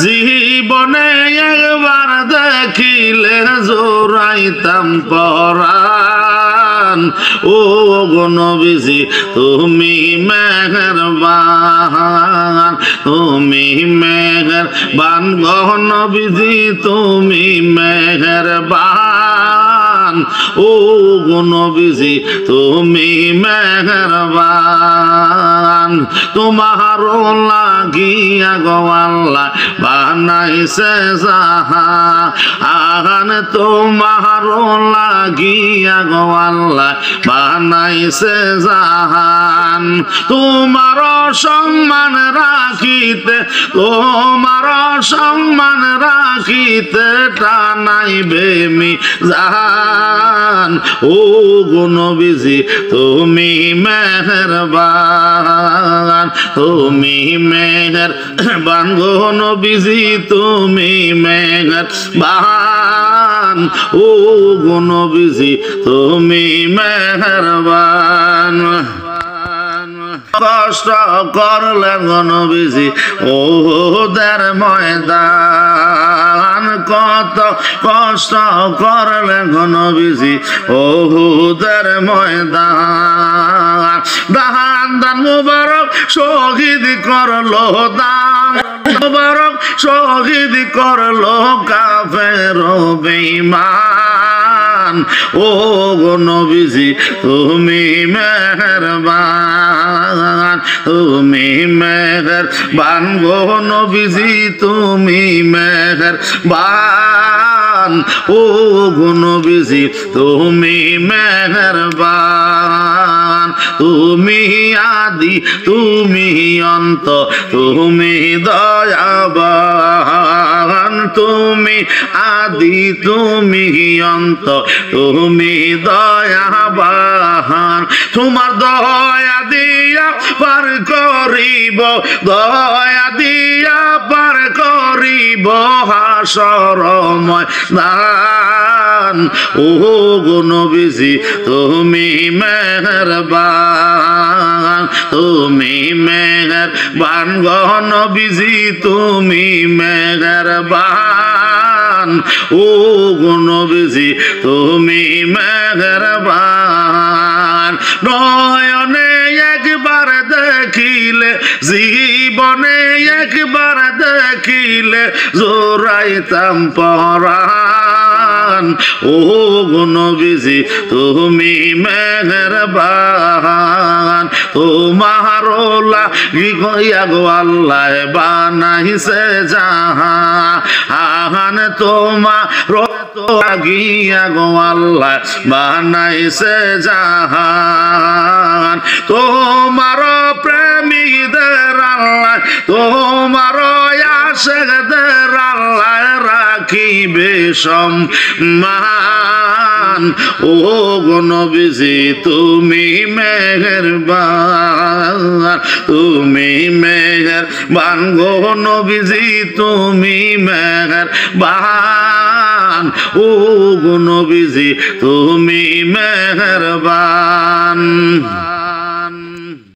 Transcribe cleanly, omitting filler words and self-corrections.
জীবনে একবার দেখিলে জোড়াইতাম পরাণ ও গো নবীজি তুমি মেহেরবান তুমি মেহেরবান গো নবীজি তুমি মেহেরবান ও গো নবীজি তুমি মেহেরবান তোমার লাগিয়া গো আল্লাহ বানাইছে জাহান তোমার লাগিয়া গো আল্লাহ বানাইছে জাহান তোমার সম্মান রাখিতে তোমার সম্মান রাখিতে টানাইবে মিজান ও গো নবীজি তুমি মেহেরবান তুমি মেহেরবান গো নবীজি তুমি মেহেরবান ও গো নবীজি তুমি মেহেরবান কষ্ট করলেন গো নবীজি ওহুদের ময়দান কত কষ্ট করলেন গো নবীজি ওহুদের ময়দান দান দান মুবারক শহীদ করলো দান মুবারক শহীদ করলো কাফের বেঈমান ও গো নবীজি তুমি মেহেরবান তুমি মেহেরবান গো নবীজি তুমি মেহেরবান ও গো নবীজি তুমি মেহেরবান তুমি আদি তুমি অন্ত তুমি দয়াবান তুমি আদি তুমি অন্ত তুমি দয়াবান তোমার দয়া দিয়া পার করিব দয়া দিয়া পার করিব হাসর ময়দান ও গো নবীজি তুমি মেহেরবান তুমি মেহেরবান গো নবীজি তুমি মেহেরবান ও গো নবীজি তুমি মেহেরবান নয়নে একবার দেখিলে জীবনে একবার দেখিলে জোড়াইতাম পরাণ ও গো নবীজি তুমি মেহেরবান তোমার লাগিয়া গো আল্লাহ বানাইছে জাহান তোমার লাগিয়া গো আল্লাহ বানাইছে জাহান তোমার প্রেমীদের আল্লাহ তোমার আশিকদের আল্লাহ রাখিবে সম্মান ও গো নবীজি তুমি মেহেরবান তুমি মেহেরবান গো নবীজি তুমি মেহেরবান ও গো নবীজি তুমি মেহেরবান।